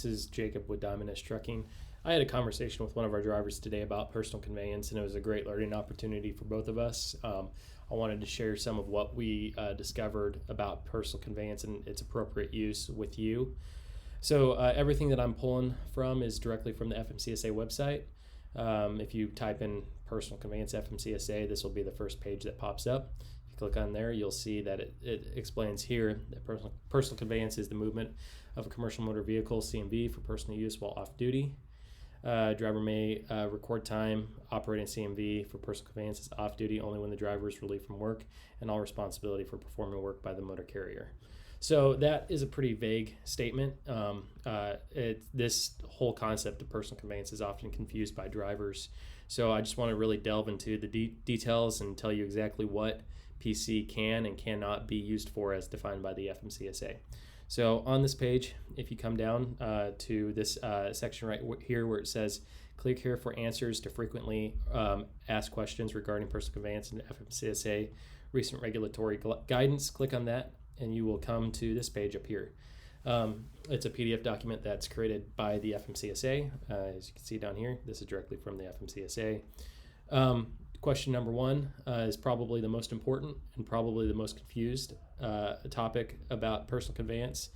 This is Jacob with Diamond S Trucking. I had a conversation with one of our drivers today about personal conveyance, and it was a great learning opportunity for both of us. I wanted to share some of what we discovered about personal conveyance and its appropriate use with you. So everything that I'm pulling from is directly from the FMCSA website. If you type in personal conveyance FMCSA, this will be the first page that pops up. If you click on there, you'll see that it explains here that personal conveyance is the movement of a commercial motor vehicle, CMV, for personal use while off duty. Driver may record time operating CMV for personal conveyance as off duty only when the driver is relieved from work, and all responsibility for performing work by the motor carrier. So that is a pretty vague statement. This whole concept of personal conveyance is often confused by drivers. So I just want to really delve into the details and tell you exactly what PC can and cannot be used for as defined by the FMCSA. So on this page, if you come down to this section right here where it says click here for answers to frequently asked questions regarding personal conveyance and FMCSA recent regulatory guidance, click on that and you will come to this page up here. It's a PDF document that's created by the FMCSA. As you can see down here, this is directly from the FMCSA. Question number one is probably the most important and probably the most confused topic about personal conveyance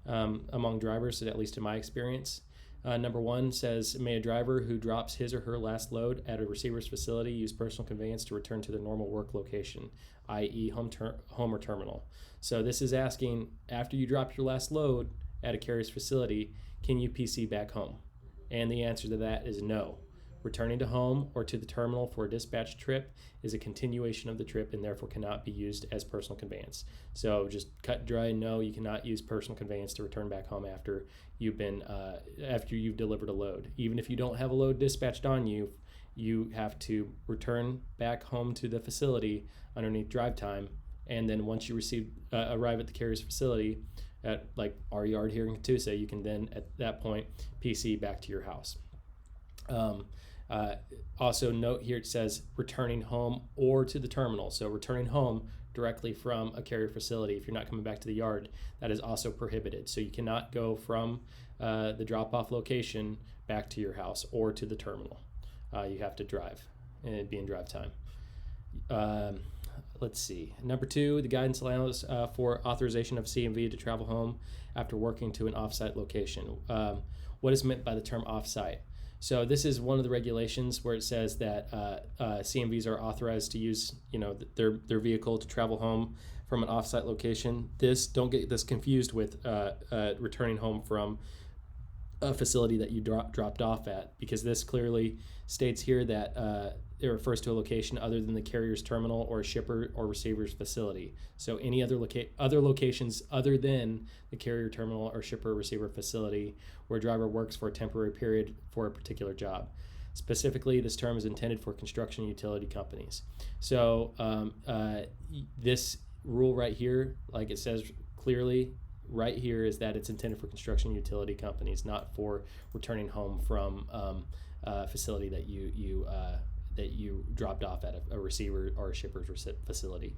among drivers, at least in my experience. Number one says, may a driver who drops his or her last load at a receiver's facility use personal conveyance to return to their normal work location, i.e. home or terminal. So this is asking, after you drop your last load at a carrier's facility, can you PC back home? And the answer to that is no. Returning to home or to the terminal for a dispatch trip is a continuation of the trip and therefore cannot be used as personal conveyance. So just cut dry, no, you cannot use personal conveyance to return back home after you've delivered a load. Even if you don't have a load dispatched on you, you have to return back home to the facility underneath drive time, and then once you arrive at the carrier's facility at like our yard here in Catoosa, you can then at that point PC back to your house. Also note here it says returning home or to the terminal. So returning home directly from a carrier facility, if you're not coming back to the yard, that is also prohibited. So you cannot go from the drop-off location back to your house or to the terminal. You have to drive and it'd be in drive time. Let's see. Number two, the guidance allows for authorization of CMV to travel home after working to an offsite location. What is meant by the term offsite? So this is one of the regulations where it says that CMVs are authorized to use, their vehicle to travel home from an offsite location. Don't get this confused with returning home from a facility that you dropped off at, because this clearly states here that it refers to a location other than the carrier's terminal or a shipper or receiver's facility. So any other locations other than the carrier terminal or shipper or receiver facility where a driver works for a temporary period for a particular job. Specifically, this term is intended for construction utility companies. So this rule right here, like it says clearly right here, is that it's intended for construction utility companies, not for returning home from a facility that you dropped off at a receiver or a shipper's facility.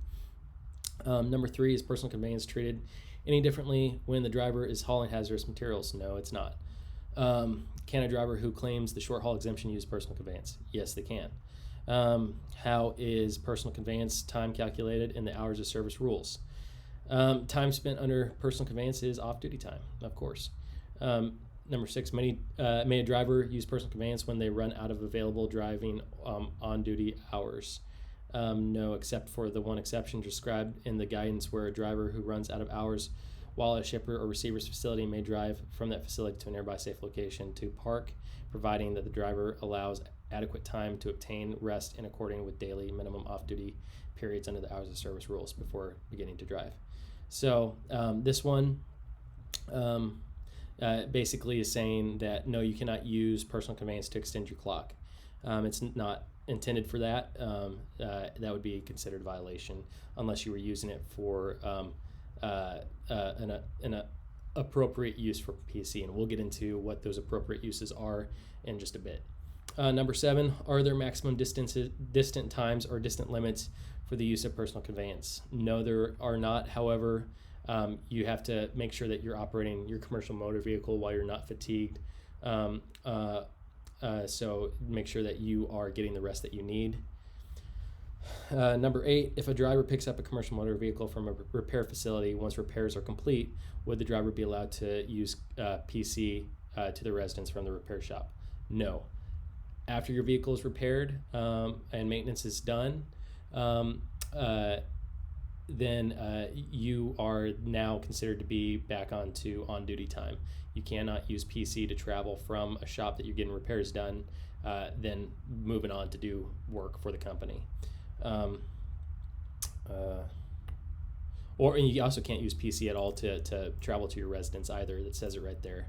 Number three, is personal conveyance treated any differently when the driver is hauling hazardous materials? No, it's not. Can a driver who claims the short haul exemption use personal conveyance? Yes, they can. How is personal conveyance time calculated in the hours of service rules? Time spent under personal conveyance is off-duty time, of course. Number six, may a driver use personal conveyance when they run out of available driving on-duty hours? No, except for the one exception described in the guidance where a driver who runs out of hours while at a shipper or receiver's facility may drive from that facility to a nearby safe location to park, providing that the driver allows adequate time to obtain rest in accordance with daily minimum off-duty periods under the hours of service rules before beginning to drive. So this one basically is saying that no, you cannot use personal conveyance to extend your clock. It's not intended for that. That would be considered a violation unless you were using it for an appropriate use for PC, and we'll get into what those appropriate uses are in just a bit. Number seven, are there maximum distant times or distant limits for the use of personal conveyance? No, there are not. However, You have to make sure that you're operating your commercial motor vehicle while you're not fatigued. So make sure that you are getting the rest that you need. Number 8, if a driver picks up a commercial motor vehicle from a repair facility, once repairs are complete, would the driver be allowed to use PC to the residence from the repair shop? No. After your vehicle is repaired and maintenance is done, then you are now considered to be back onto on-duty time. You cannot use PC to travel from a shop that you're getting repairs done, then moving on to do work for the company. Or you also can't use PC at all to travel to your residence either. That says it right there.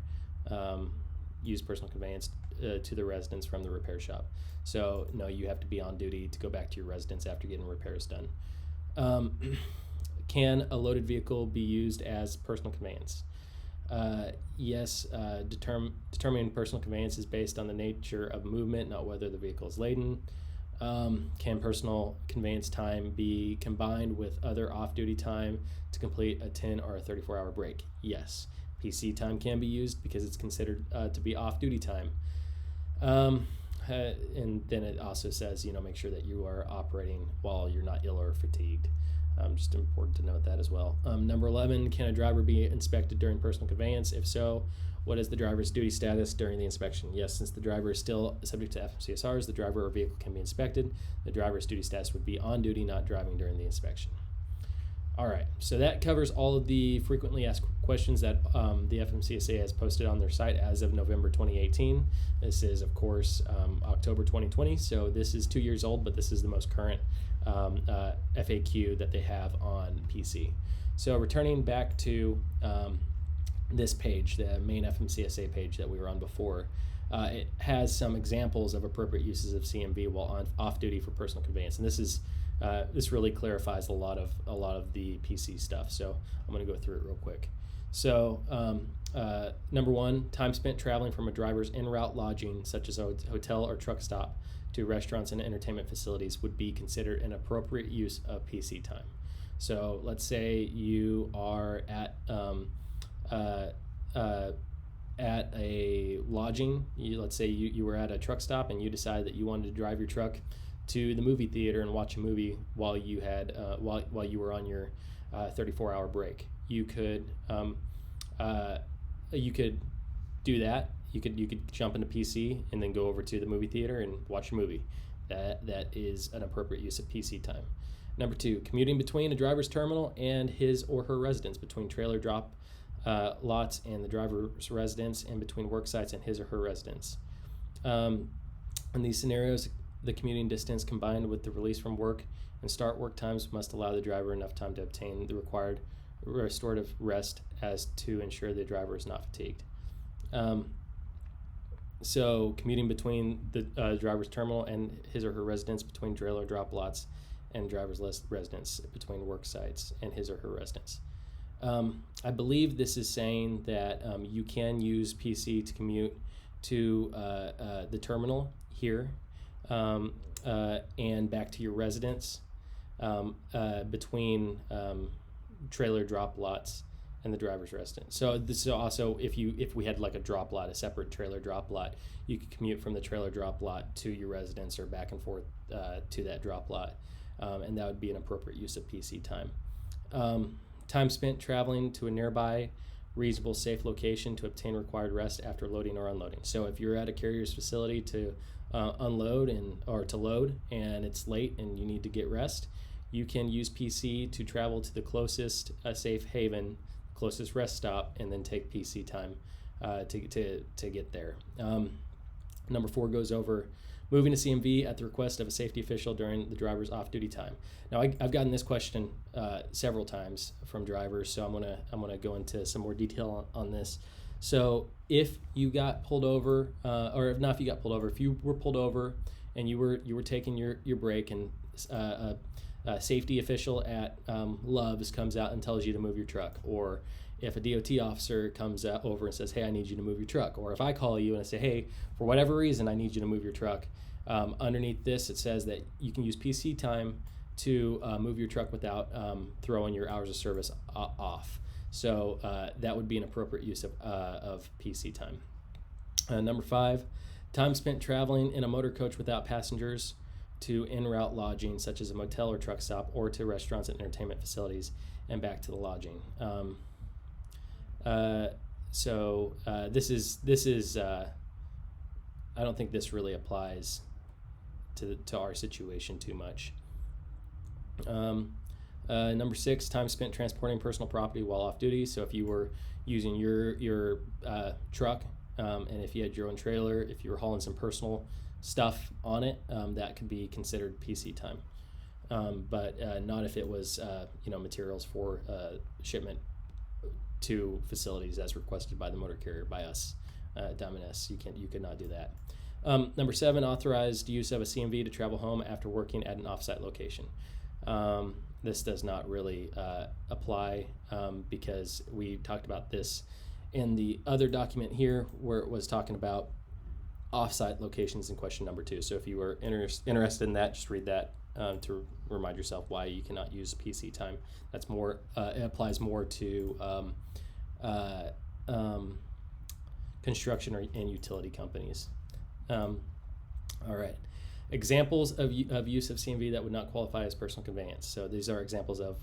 Use personal conveyance to the residence from the repair shop. So no, you have to be on duty to go back to your residence after getting repairs done. Can a loaded vehicle be used as personal conveyance? Yes, determining personal conveyance is based on the nature of movement, not whether the vehicle is laden. Can personal conveyance time be combined with other off-duty time to complete a 10 or a 34-hour break? Yes. PC time can be used because it's considered to be off-duty time. And then it also says, make sure that you are operating while you're not ill or fatigued. Just important to note that as well. Number 11, can a driver be inspected during personal conveyance? If so, what is the driver's duty status during the inspection? Yes, since the driver is still subject to FMCSRs, the driver or vehicle can be inspected. The driver's duty status would be on duty, not driving during the inspection. All right, so that covers all of the frequently asked questions that the FMCSA has posted on their site as of November 2018. This is, of course, October 2020, so this is 2 years old, but this is the most current FAQ that they have on PC. So returning back to this page, the main FMCSA page that we were on before, it has some examples of appropriate uses of CMV while off duty for personal conveyance, and this really clarifies a lot of the PC stuff. So I'm going to go through it real quick. So number 1, time spent traveling from a driver's en route lodging, such as a hotel or truck stop, to restaurants and entertainment facilities would be considered an appropriate use of PC time. So let's say you are at a lodging. Let's say you were at a truck stop and you decided that you wanted to drive your truck to the movie theater and watch a movie while you had while you were on your 34-hour break. You could do that. You could jump into PC and then go over to the movie theater and watch a movie. That is an appropriate use of PC time. Number 2, commuting between a driver's terminal and his or her residence, between trailer drop lots and the driver's residence, and between work sites and his or her residence. In these scenarios, the commuting distance combined with the release from work and start work times must allow the driver enough time to obtain the required restorative rest as to ensure the driver is not fatigued. So commuting between the driver's terminal and his or her residence, between trailer drop lots and driver's residence, between work sites and his or her residence. I believe this is saying that you can use PC to commute to the terminal here and back to your residence between trailer drop lots and the driver's residence. So this is also if we had like a drop lot, a separate trailer drop lot, you could commute from the trailer drop lot to your residence or back and forth to that drop lot, and that would be an appropriate use of PC time. Time spent traveling to a nearby reasonable safe location to obtain required rest after loading or unloading. So if you're at a carrier's facility to unload or to load and it's late and you need to get rest, you can use PC to travel to the closest safe haven, closest rest stop, and then take PC time to get there. Number 4 goes over moving to CMV at the request of a safety official during the driver's off-duty time. Now, I've gotten this question several times from drivers, so I'm gonna go into some more detail on this. So if you got pulled over, or if not if you got pulled over, if you were pulled over and you were taking your break and a safety official at Love's comes out and tells you to move your truck, or if a DOT officer comes over and says, hey, I need you to move your truck, or if I call you and I say, hey, for whatever reason, I need you to move your truck, underneath this it says that you can use PC time to move your truck without throwing your hours of service off. So that would be an appropriate use of PC time. Number 5, time spent traveling in a motor coach without passengers to en route lodging, such as a motel or truck stop, or to restaurants and entertainment facilities, and back to the lodging. This is I don't think this really applies to our situation too much. Number 6, time spent transporting personal property while off duty. So if you were using your truck, and if you had your own trailer, if you were hauling some personal stuff on it, that could be considered PC time. But not if it was materials for shipment to facilities as requested by the motor carrier, by us, Diamond S. You could not do that. Number 7, authorized use of a CMV to travel home after working at an offsite location. This does not really apply because we talked about this in the other document here, where it was talking about offsite locations in question number 2. So if you were interested in that, just read that to remind yourself why you cannot use PC time. That's more. It applies more to construction and utility companies. All right. Examples of use of CMV that would not qualify as personal conveyance. So these are examples of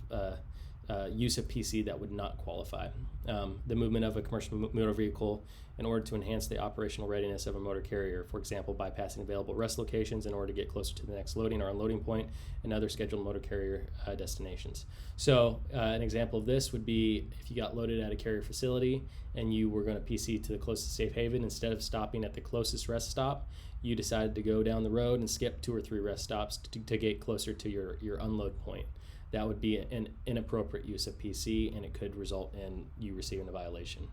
use of PC that would not qualify. The movement of a commercial motor vehicle in order to enhance the operational readiness of a motor carrier, for example, bypassing available rest locations in order to get closer to the next loading or unloading point and other scheduled motor carrier destinations. So an example of this would be if you got loaded at a carrier facility and you were going to PC to the closest safe haven, instead of stopping at the closest rest stop, you decided to go down the road and skip 2 or 3 rest stops to get closer to your unload point. That would be an inappropriate use of PC, and it could result in you receiving a violation.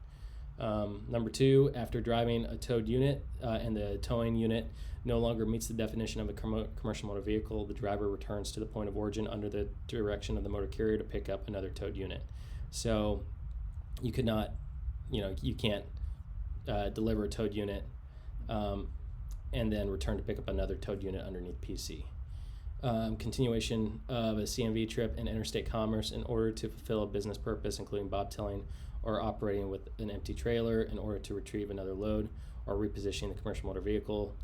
Number 2, after driving a towed unit and the towing unit no longer meets the definition of a commercial motor vehicle, the driver returns to the point of origin under the direction of the motor carrier to pick up another towed unit. So you could not, you can't deliver a towed unit and then return to pick up another towed unit underneath PC. Continuation of a CMV trip in interstate commerce in order to fulfill a business purpose, including bobtailing or operating with an empty trailer in order to retrieve another load or repositioning the commercial motor vehicle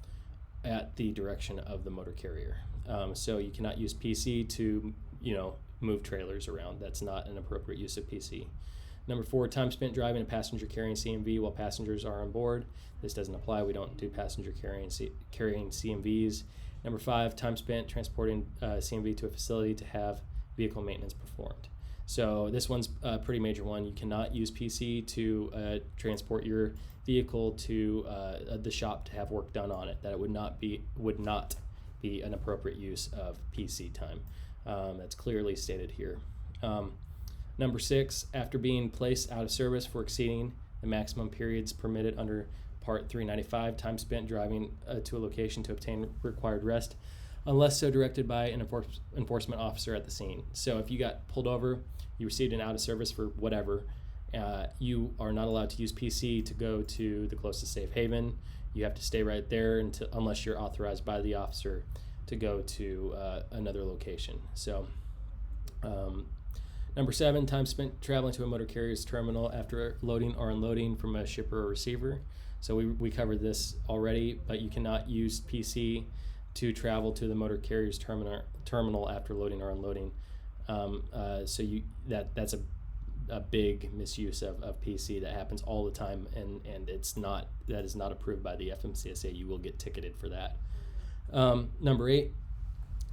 at the direction of the motor carrier. So you cannot use PC to, move trailers around. That's not an appropriate use of PC. Number 4, time spent driving a passenger carrying CMV while passengers are on board. This doesn't apply. We don't do passenger carrying CMVs. Number 5, time spent transporting CMV to a facility to have vehicle maintenance performed. So this one's a pretty major one. You cannot use PC to transport your vehicle to the shop to have work done on it. That it would not be an appropriate use of PC time. That's clearly stated here. Number 6, after being placed out of service for exceeding the maximum periods permitted under Part 395, time spent driving to a location to obtain required rest, unless so directed by an enforcement officer at the scene. So if you got pulled over, you received an out of service for whatever, you are not allowed to use PC to go to the closest safe haven. You have to stay right there unless you're authorized by the officer to go to another location. So number 7, time spent traveling to a motor carrier's terminal after loading or unloading from a shipper or receiver. So we covered this already, but you cannot use PC to travel to the motor carrier's terminal after loading or unloading. That's a big misuse of PC that happens all the time, and that is not approved by the FMCSA. You will get ticketed for that. Number 8,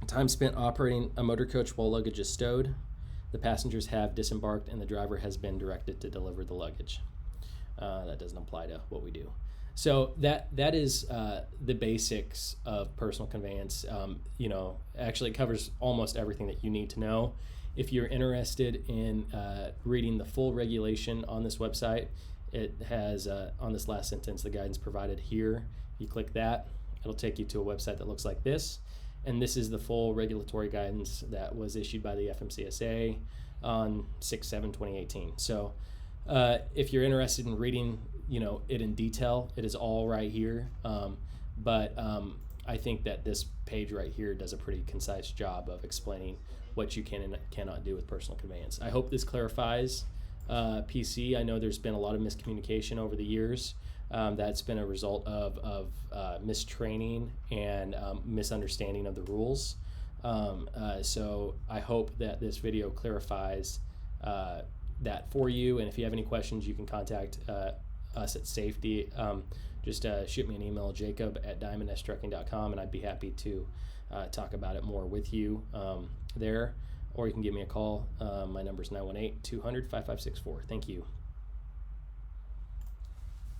time spent operating a motor coach while luggage is stowed. The passengers have disembarked and the driver has been directed to deliver the luggage. That doesn't apply to what we do. So that is the basics of personal conveyance. Actually it covers almost everything that you need to know. If you're interested in reading the full regulation on this website, it has on this last sentence, the guidance provided here. If you click that, it'll take you to a website that looks like this. And this is the full regulatory guidance that was issued by the FMCSA on 6/7/2018. So if you're interested in reading, it in detail, it is all right here. But I think that this page right here does a pretty concise job of explaining what you can and cannot do with personal conveyance. I hope this clarifies PC. I know there's been a lot of miscommunication over the years. That's been a result of mistraining and misunderstanding of the rules. So I hope that this video clarifies that for you. And if you have any questions, you can contact us at safety. Just shoot me an email, jacob@diamondstrucking.com, and I'd be happy to talk about it more with you there. Or you can give me a call. My number is 918-200-5564. Thank you.